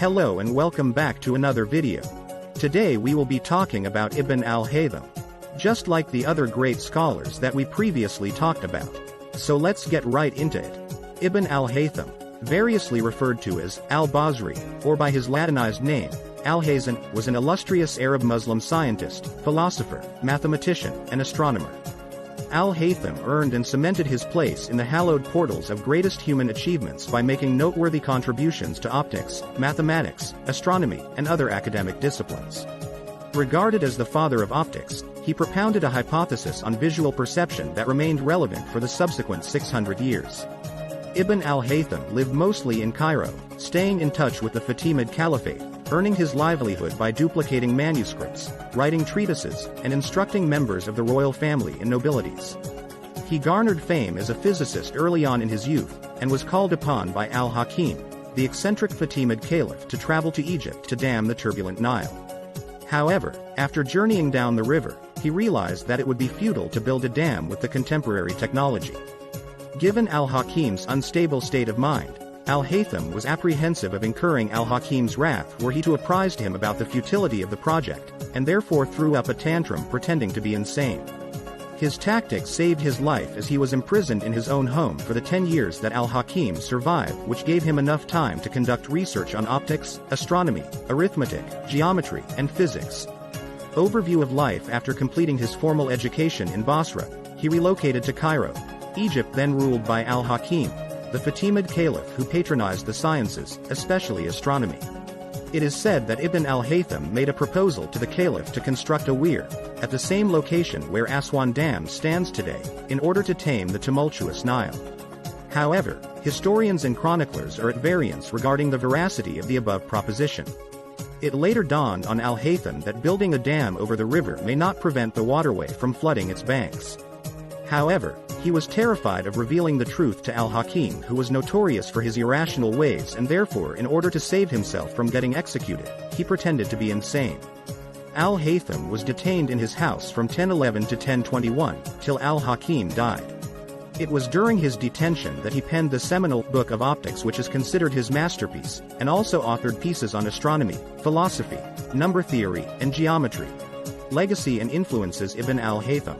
Hello and welcome back to another video. Today we will be talking about Ibn al-Haytham. Just like the other great scholars that we previously talked about. So let's get right into it. Ibn al-Haytham, variously referred to as al-Basri, or by his Latinized name, al-Haytham, was an illustrious Arab Muslim scientist, philosopher, mathematician, and astronomer. Al-Haytham earned and cemented his place in the hallowed portals of greatest human achievements by making noteworthy contributions to optics, mathematics, astronomy, and other academic disciplines. Regarded as the father of optics, he propounded a hypothesis on visual perception that remained relevant for the subsequent 600 years. Ibn al-Haytham lived mostly in Cairo, staying in touch with the Fatimid Caliphate, earning his livelihood by duplicating manuscripts, writing treatises, and instructing members of the royal family and nobilities. He garnered fame as a physicist early on in his youth, and was called upon by Al-Hakim, the eccentric Fatimid caliph, to travel to Egypt to dam the turbulent Nile. However, after journeying down the river, he realized that it would be futile to build a dam with the contemporary technology. Given Al-Hakim's unstable state of mind, Al-Haytham was apprehensive of incurring Al-Hakim's wrath were he to apprise him about the futility of the project, and therefore threw up a tantrum pretending to be insane. His tactics saved his life as he was imprisoned in his own home for the 10 years that Al-Hakim survived, which gave him enough time to conduct research on optics, astronomy, arithmetic, geometry, and physics. Overview of life. After completing his formal education in Basra, he relocated to Cairo, Egypt, then ruled by Al-Hakim, the Fatimid Caliph who patronized the sciences, especially astronomy. It is said that Ibn al-Haytham made a proposal to the Caliph to construct a weir, at the same location where Aswan Dam stands today, in order to tame the tumultuous Nile. However, historians and chroniclers are at variance regarding the veracity of the above proposition. It later dawned on al-Haytham that building a dam over the river may not prevent the waterway from flooding its banks. However, he was terrified of revealing the truth to Al-Hakim, who was notorious for his irrational ways, and therefore, in order to save himself from getting executed, he pretended to be insane. Al-Haytham was detained in his house from 1011 to 1021, till Al-Hakim died. It was during his detention that he penned the seminal Book of Optics, which is considered his masterpiece, and also authored pieces on astronomy, philosophy, number theory, and geometry. Legacy and influences. Ibn al-Haytham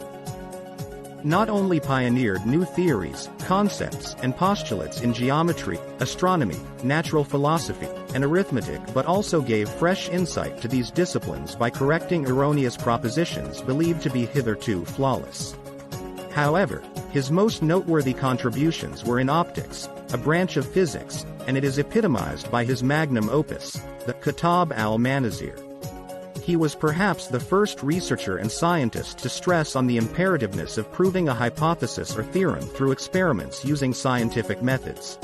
not only pioneered new theories, concepts, and postulates in geometry, astronomy, natural philosophy, and arithmetic, but also gave fresh insight to these disciplines by correcting erroneous propositions believed to be hitherto flawless. However, his most noteworthy contributions were in optics, a branch of physics, and it is epitomized by his magnum opus, the Kitab al-Manazir. He was perhaps the first researcher and scientist to stress on the imperativeness of proving a hypothesis or theorem through experiments using scientific methods.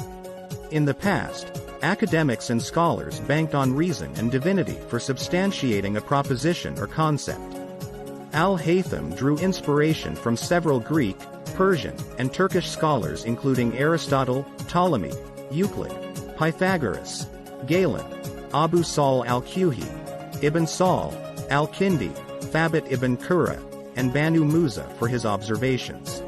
In the past, academics and scholars banked on reason and divinity for substantiating a proposition or concept. Al-Haytham drew inspiration from several Greek, Persian, and Turkish scholars including Aristotle, Ptolemy, Euclid, Pythagoras, Galen, Abu Sal al-Kuhi, Ibn Sahl, al-Kindi, Thabit ibn Qurra, and Banu Musa for his observations.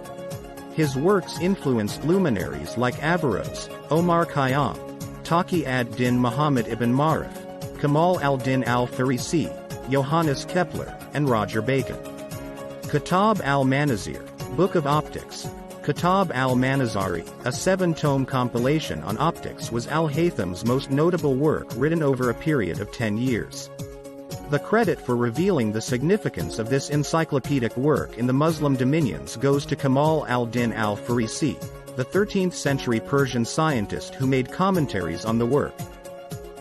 His works influenced luminaries like Averroes, Omar Khayyam, Taqi ad-Din Muhammad ibn Ma'rif, Kamal al-Din al-Farisi, Johannes Kepler, and Roger Bacon. Kitab al-Manazir, Book of Optics. Kitab al-Manazari, a 7-tome compilation on optics, was al-Haytham's most notable work, written over a period of 10 years. The credit for revealing the significance of this encyclopedic work in the Muslim dominions goes to Kamal al-Din al-Farisi, the 13th-century Persian scientist who made commentaries on the work.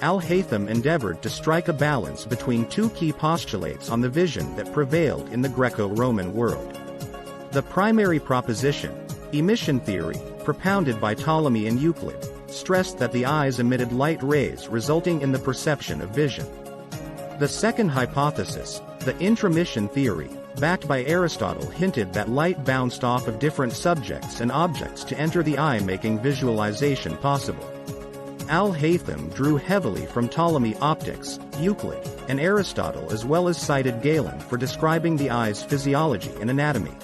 Al-Haytham endeavored to strike a balance between two key postulates on the vision that prevailed in the Greco-Roman world. The primary proposition, emission theory, propounded by Ptolemy and Euclid, stressed that the eyes emitted light rays resulting in the perception of vision. The second hypothesis, the intromission theory, backed by Aristotle, hinted that light bounced off of different subjects and objects to enter the eye, making visualization possible. Al-Haytham drew heavily from Ptolemy optics, Euclid, and Aristotle, as well as cited Galen for describing the eye's physiology and anatomy.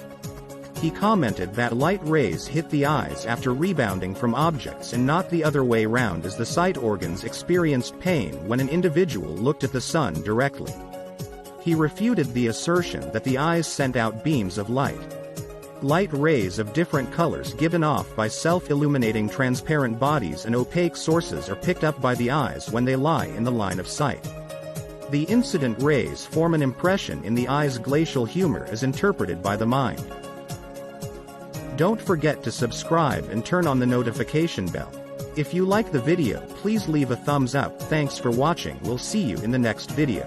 He commented that light rays hit the eyes after rebounding from objects and not the other way round, as the sight organs experienced pain when an individual looked at the sun directly. He refuted the assertion that the eyes sent out beams of light. Light rays of different colors given off by self-illuminating transparent bodies and opaque sources are picked up by the eyes when they lie in the line of sight. The incident rays form an impression in the eye's glacial humor as interpreted by the mind. Don't forget to subscribe and turn on the notification bell. If you like the video, please leave a thumbs up. Thanks for watching. We'll see you in the next video.